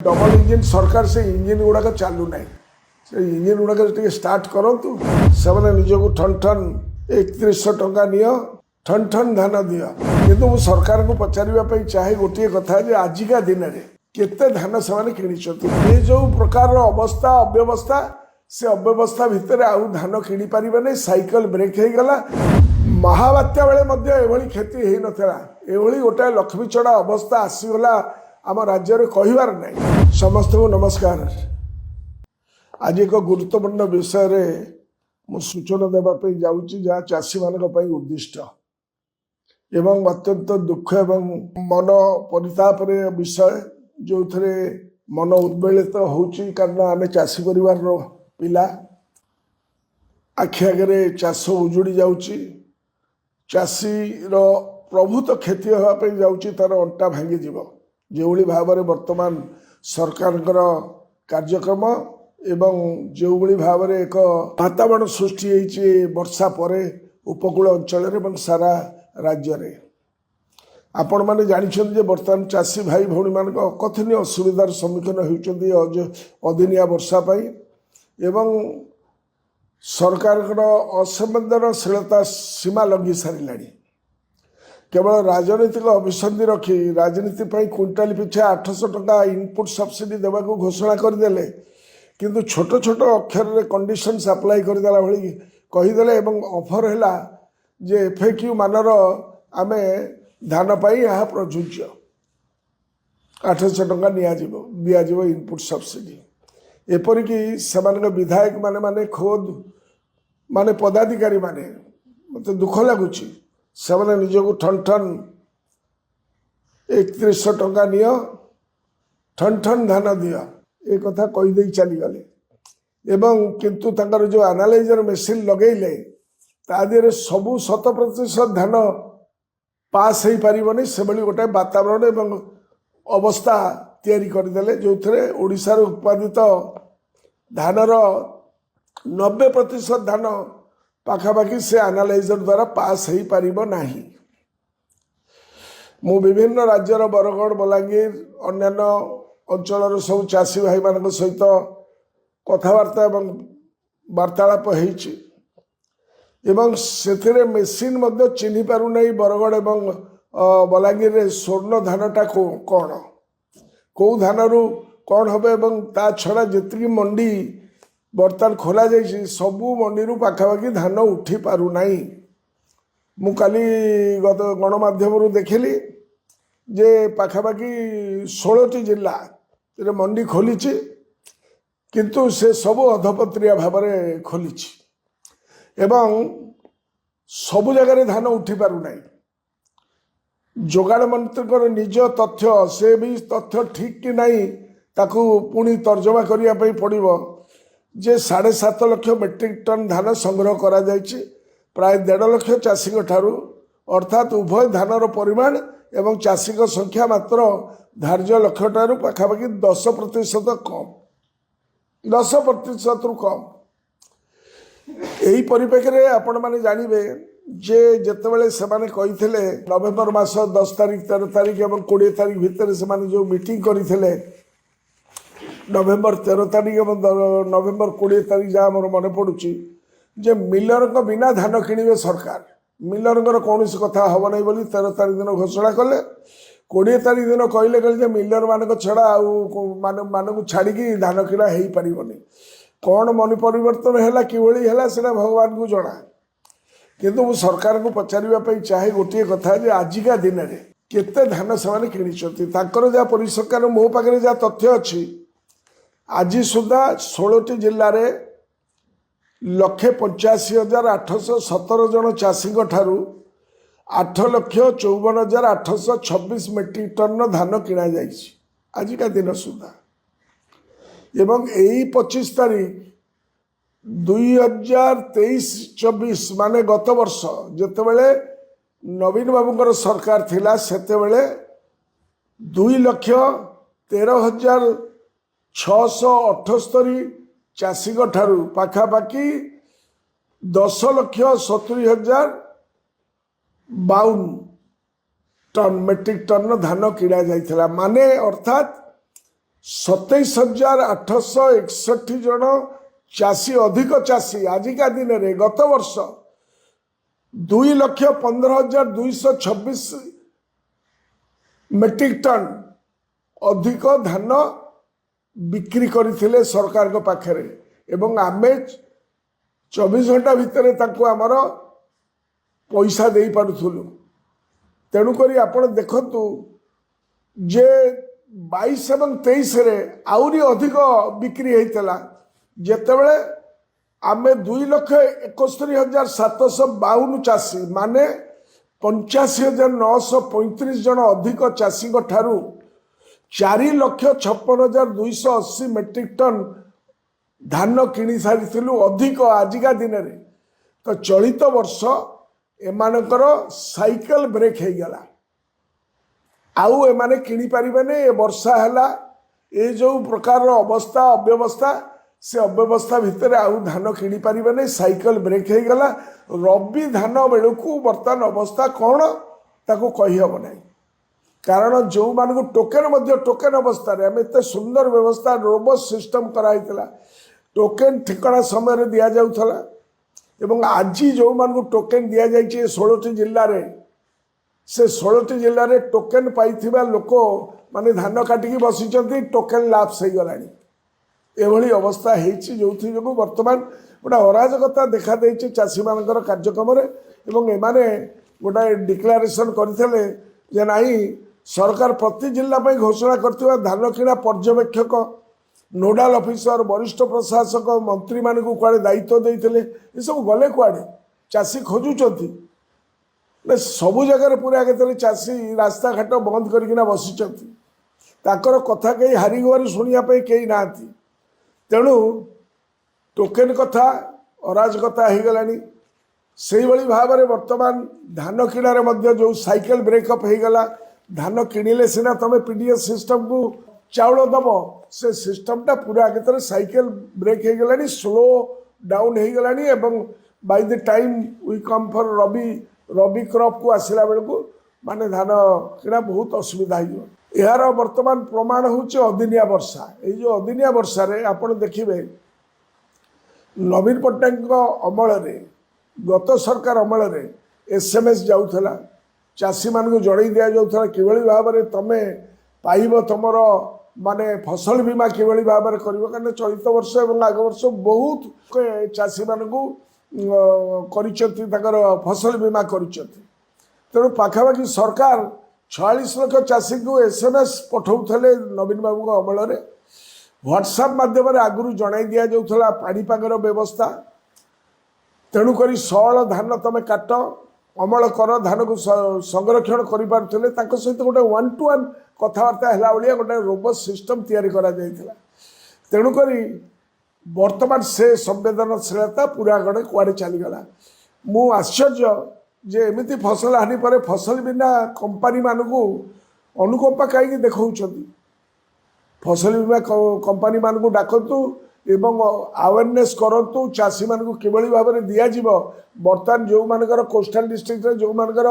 Double engine सरकार से engine गुड़ाक चालू ना से इंजिन गुड़ाक स्टार्ट करूँ से निजक ठन ठन 3100 टंका नियो ठन ठन धान दियो किंतु सरकार को पचारे चाहे गोटे कथा आजिका दिन में केते धान से कि जो प्रकार अवस्था अव्यवस्था से अव्यवस्था भितर आउ धान किणी पारे नहीं साइकल ब्रेक हो गला महाबात्या बेले क्षति हो नाला एभली गोटे लक्ष्मी चढ़ा अवस्था आसीगला आम राज्य में कहबार नहीं। समस्त को नमस्कार। आज एक गुरुत्वपूर्ण विषय मु सूचना देवाई जाऊँगी जहाँ चाषी मान उद्दिष्ट एवं अत्यंत दुख एवं मन परिताप विषय जो थे मन उद्वेलित होची कारण आम चाषी परिवार पिला आखि आगे चाष उजुड़ी जाऊँगी चाषी प्रभुत क्षति होगापी जाऊँगी तार अंटा भांगी जीव जो भाव में वर्तमान सरकार कार्यक्रम एवं जो भाव में एक वातावरण सृष्टि होती वर्षा पर उपकूल अंचल सारा राज्य रे आपण मैंने जानते बर्तमान चाषी भाई भौणी मान अकथनीय असुविधार सम्मुखीन होती अदिनिया वर्षा एवं सरकार असंवेदनशीलता सीमा लंघी सारा केवल राजनीतिक अभिसंधि रखी राजनीति क्विंटाल पिछा 800 टंका इनपुट सब्सिडी देवा घोषणा करदे किंतु छोट छोट अक्षर रे कंडीशन अप्लाई करदेला भली कहीदे ऑफर है जे एफएक्यू मानर आम धान पाई यह प्रযোज्य 800 टंका दिज्व इनपुट सब्सिडी एपरिक से विधायक माने खोद माने पदाधिकारी माने मत दुख लगुच से निजक ठन ठन 3100 टंका नियो ठन ठन धान दियो एक कथा कहीदे चलीगले एवं किंतु तंकर जो एनालाइजर मेसीन लगेले तादेह सबू 100% धान पास हो पारनी से गोटे वातावरण एवं अवस्था तैयारी करदे जो थे ओडिशार उत्पादित धानर 90% धान पाखापाखि से एनालाइजर द्वारा पास हो पारिबो नाही। मु विभिन्न राज्यर बरगढ़ बलांगीर अन्यान्य अंचल सब चाषी भाई मान सहित कथबार्ता एवं वार्तालाप होइछि एवं से मेसीन चिन्ह पारु नहीं बरगढ़ एवं बलांगीर रे स्वर्ण धानटा कौन कौ धानरू कौन हम एवं ता छड़ा जी मंडी बर्तमान खोल जाइए सबू मंडी पाखापाखि धान उठी पारु नहीं। मु काली गत गणमाध्यम देखिली जे पाखापाखि 16टी जिला मंडी खोली किंतु से सबू अधपत्रिया भाव में खोली एवं सबु जगार धान उठी पारु नहीं। जोगाड़ मंत्री निज तथ्य से भी तथ्य ठीक कि नहीं ताकू पुणी तर्जमा करने पड़ो जे 7.5 लाख मेट्रिक टन धान संग्रह करा जायछि प्राय 1.5 लाख चाषी ठारू अर्थात उभय धानर परिमाण एवं चाषी संख्या मात्र धार्य लक्ष्य ठारू पाखापाखि 10% कम 10% रु कम। यही परिप्रेक्षी आपण मैंने जानवे जे जितेबाला से कहते नवेम्बर मास 10 तारिख 13 तारिख और 20 तारिख भितर से जो मीटिंग करते नवेम्बर 13 तारिख और नवेम्बर 20 तारिख जहाँ मोर मन पड़ुची जे मिलर बिना धान किणवे सरकार मिलर कौन कथा हम नहीं बोली 13 तारिख दिन घोषणा कले 20 तारिख दिन कहले मिलर मान छड़ा मान छाड़ी धान किणा हो पारनी कौन मन परिवर्तन है कि भगवान को जना किंतु मु सरकार को पचारे चाहे गोटे कथा आजिका दिन में केते धान से किणी जहाँ परिसरकार मो पाखे जहाँ तथ्य अच्छी आज सुधा 16टी जिले में 185,817 जन चाषी ठारू 8,54,826 मेट्रिक टन धान किणा जाइछि आजिका दिन सुधा एवं यही 25 तारिख 2023-24 माने गत वर्ष जितेबले नवीन बाबूंकर सरकार थिला सेतेबले 2,13,678 चाषी ठारू पाखापाखि 10,70,052 टन मेट्रिक टन धान किणा जाइथिला माने अर्थात 27,861 जन चाषी अधिक चाषी आजिका दिन में गत वर्ष 2,15,226 मेट्रिक टन अधिक धान बिक्री करथिले सरकार को पाखरे एवं आमे 24 घंटा भितर आमर पैसा दे पारुथुलु। तेणुकरी आपण देखंतु जे 22 एवं 23 रे आउरी अधिक बिक्री होता जेतेबेले आमे 2,71,752 चाषी माने 85,935 जन अधिक चाषी ठारू 4,56,280 मेट्रिक टन धान किणी सारिथिलु अधिक आजिका दिन में। तो चलित वर्ष एमानकर साइकिल ब्रेक हो गला आउ एमाने किणी पारिबेने। ए वर्षा हैला ए जो प्रकार अवस्था अव्यवस्था से अव्यवस्था भितर आउ धान किणी पारिबेने साइकिल ब्रेक हो गला। रबी धान बेलू बर्तमान अवस्था कौन ताको कही हब नहीं कारण जो मानक टोकेन अवस्था रे आम एत सुंदर व्यवस्था रोबोट सिस्टम कराइतला टोकेन ठिकना समय दि जाउथला एवं आज जो मानक टोकेन दि जाइए 16टी जिल्ला रे से 16टी जिल्ला रे टोकेन पाइथिबा लोक माने धान काटिकी बसिचंती टोकेन लाप्स हो गलानी एभली अवस्था होती जो बर्तमान गोटे अराजकता देखा देछि चाषी मानकर कार्यक्रम रे एवं एमाने गोटे डिक्लेरेशन करथिले जे नाही सरकार प्रति जिल्ला पे घोषणा करथिबा धान किणा पर्यवेक्षक नोडाल ऑफिसर वरिष्ठ प्रशासक मंत्री मान को कुआड़े दायित्व देते ये सब गले कुआड़े चाषी खोजुंट सबु जगह पूरा के चाषी रास्ता घाट बंद करना बसिंट कथा कहीं हारिगुआरी शुणापी कहीं ना तेणु टोकेन कथा अराजकता हो गलानी से भाव में वर्तमान धान किणारे जो साइकिल ब्रेकअप हो गला धान किणिले सीना तुम पीडीएस सिस्टम को चाउल दब से सिस्टमटा पूरा आगे साइकिल ब्रेक हो गलानी स्लो डाउन हो गलानी एवं by the time we come for rabi crop को आसला बेलू माने धान किणा बहुत असुविधा हो यार वर्तमान प्रमाण होचे अदिनिया वर्षा ये जो अदिनिया वर्षा रे आपण देखिबे नवीन पट्टनायक अमल रे गत सरकार अमल रे एसएमएस जाउथला चाषी मान को जड़ई दिया जाउथला किभली भाव में तमे पाइब तुमर माने फसल बीमा किभली भाव में कर चलित वर्ष और आग वर्ष बहुत चाषी मान को फसल बीमा कर तेणु पाखापाखि सरकार 46 लाख चाषी को एसएमएस पठाऊले नवीन बाबू अमल में व्हाट्सएप माध्यम आगु जन दि जाऊला पाणीपागर व्यवस्था तेणुक सौल धान तुम काट अमल कर धान को संरक्षण कर सहित गोटे 1-to-1 कथबार्ता है भाया गोटे रोबोट सिस्टम तैयारी करा तेणुक वर्तमान से संवेदनशीलता पूरा गड़े कुआड़े चलीगला मु आश्चर्य जे एमती फसल हानि पर फसल बीमा कंपनी मान को अनुकंपा कहीं देखा फसल बीमा कंपनी मान को डाकतु एवं अवेयरनेस करतु चाषी मान को किभली भाव में दिज्व बर्तमान जो मानकर कोस्टाल डिस्ट्रिक्ट जो मानकर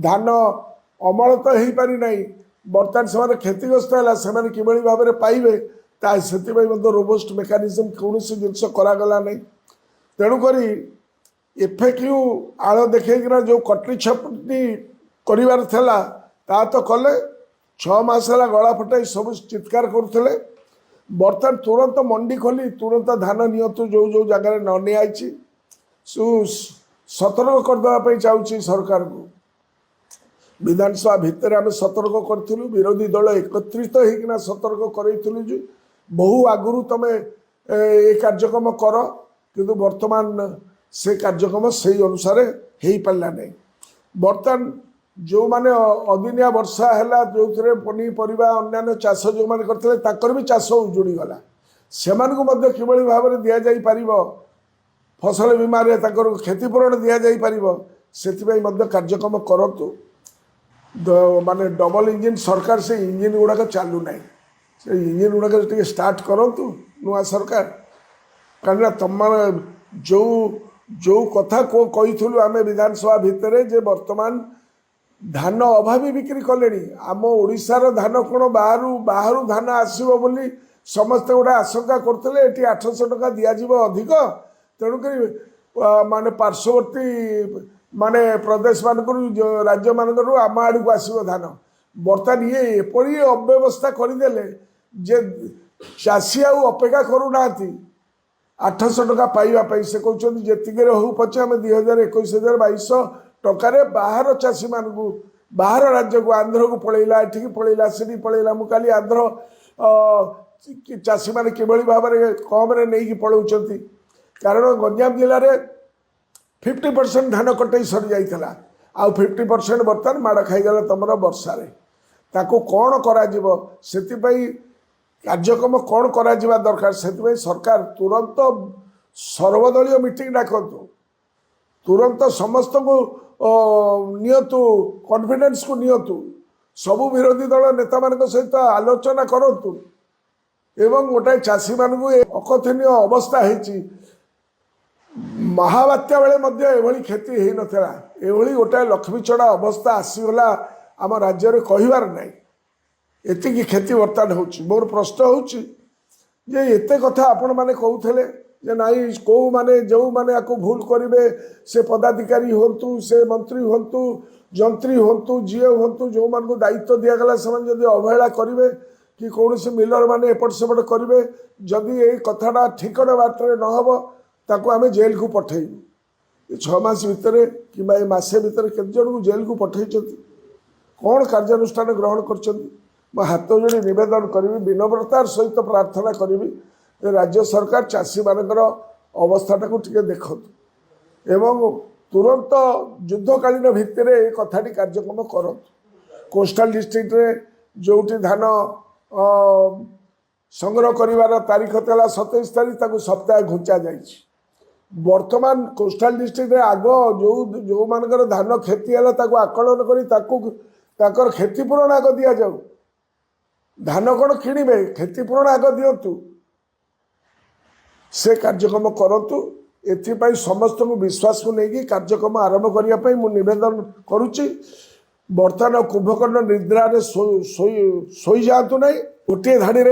धान अमल तो हो पारि ना बर्तमान से क्षतिग्रस्त है से किभली भाव में पाइबे से रोबस्ट मेकानिजम कौन जिनस करागला नहीं तेणुक एफएक्यू आड़ देखना जो कटली छपटी करार ता तो कले 6 मास है गला फटाई सब चित्कार करुले बर्तमान तुरंत मंडी खोली तुरंत धान नियंतु जो जो जगह न नियाई सतर्क करदेवाई चाहूँगी सरकार को विधानसभा भितर आम सतर्क करूँ विरोधी दल एकत्रित होना सतर्क करूँ बहु आगुरी तुम ए कार्यक्रम कर किंतु वर्तमान से कार्यक्रम से अनुसार हो पारा नहीं बर्तमान जो माने अदिनिया वर्षा है जो पनीपरिया अन्य चाष जो मैंने करते भी चाष उजुड़ी गला से किभली भाव में दि जापर फसल बीमा क्षतिपूरण दि जापर से कार्यक्रम करतु माने डबल इंजिन सरकार से इंजिन गुड़ाक चालू ना से इंजिन गुड़ाक स्टार्ट करतु नुआ सरकार कहीं तुम जो जो कथा को कही आम विधानसभा भितर जे वर्तमान धान अभावी बिक्री कले आम ओडिशार धान कौन बाहर धान आसो बोली समस्ते गोटे आशंका करते ये 800 टका दिज्व अधिक तेणुक माने पार्श्ववर्ती माने प्रदेश मानक राज्य मानक आम आड़ को आसो धान बर्तमान ये एपरी अव्यवस्था करदे जे चाषी अपेक्षा करूना 800 टका पाइबापी से कहते जी हो पचे आम 2021-22 टकर बाहर चाषी मान बाहर राज्य को आंध्र को पलैला एठिकी पलैला से पलैला मुझे आंध्र चाषी मैंने किभली भाव में कम नहीं पलाउं कारण गंजाम जिले में 50% धान कटई सरी जाइला आउ 50% बर्तमान माड़ खाईगला तुम वर्षा ताको कौन करा कार्यक्रम कौन करा दरकार से सरकार तुरंत सर्वदलीय मीटिंग डाकतु तुरंत समस्त को नियतु कॉन्फिडेंस को नियतु सबु विरोधी दल नेता मान सहित आलोचना करतु एवं गोटे चाषी मान अकथनीय अवस्था है महाबात्या बेले एभली क्षति हो नाला एभली गोटे लक्ष्मीचड़ा अवस्था आसीगला आम राज्य में कहबार ना एतिकी क्षति बर्तमान हो मोर प्रश्न होते कथा आपण मैंने कहते जे नाई कौ माने जो माने आपको भूल करेंगे से पदाधिकारी हूँ से मंत्री हूँ जंत्री हूँ जीए हूँ जो मान को दायित्व दिगला से अवहेला करेंगे कि कौन से मिलर मैंने एपट सेपट करेंगे जदि ये कथाटा ठिकना बाटर नहब ताको आम जेल को पठेबू 6 मास भितर कि मसे भितर केते जन को जेल को पठे कौन कार्यानुष्ठान ग्रहण कर हाथ जोड़ी नवेदन करी विनम्रतार सहित प्रार्थना करी राज्य सरकार चाषी मानकर अवस्थाटा को टिके देखतु एवं तुरंत युद्धकालीन भित्तिर ये कथाटी कार्यक्रम करतु कोस्टाल डिस्ट्रिक्ट रे जोटी धान संग्रह करिवार तारीख था 27 तारीख ताकू सप्ताह घुंचा जाइए वर्तमान कोस्टाल डिस्ट्रिक्ट रे आग जो मानकर धान क्षति है ताकू आकलन कर क्षतिपूरण आग दि जाऊ धान कौन किणवे क्षतिपूरण आग दिंतु से कार्यक्रम करतु एथिपाई समस्त को विश्वास को लेकिन कार्यक्रम आरंभ करने मुवेदन करुच्ची बर्तमान कुंभकर्ण निद्रा शोई जातु ना गोटे धाड़ी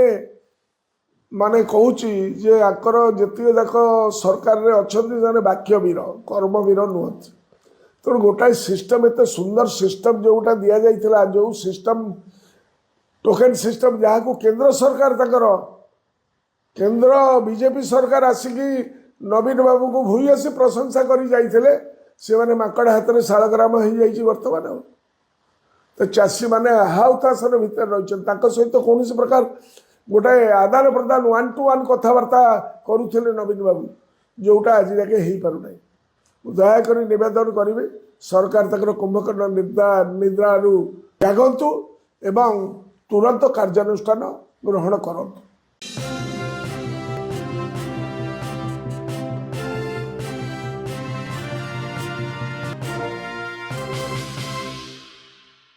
माने कहूँ जे आकर जिते जाक सरकार अच्छा बाक्य वीर कर्मवीर नुहति तेणु गोटाए सिस्टम एत सुंदर सिस्टम जोटा दि जाइला जो सिस्टम टोकेन सिस्टम जहाँ को केंद्र सरकार तकर केंद्र बीजेपी सरकार आसिकी नवीन बाबू को भूयसी प्रशंसा करी जाइथिले से माने माकड़ हाथ में शालग्राम हो जाइए वर्तमान तो चाषी मैंने हाउतासन भितर रही सहित कौन प्रकार गोटाए आदान प्रदान 1-to-1 कथबार्ता करुले नवीन बाबू जोटा आज जाके हो पार ना दयाकोरी नवेदन करेंगे सरकार तक कुंभकर्ण निद्रा जागंतु एवं तुरंत कार्यानुष्ठान ग्रहण करंतु।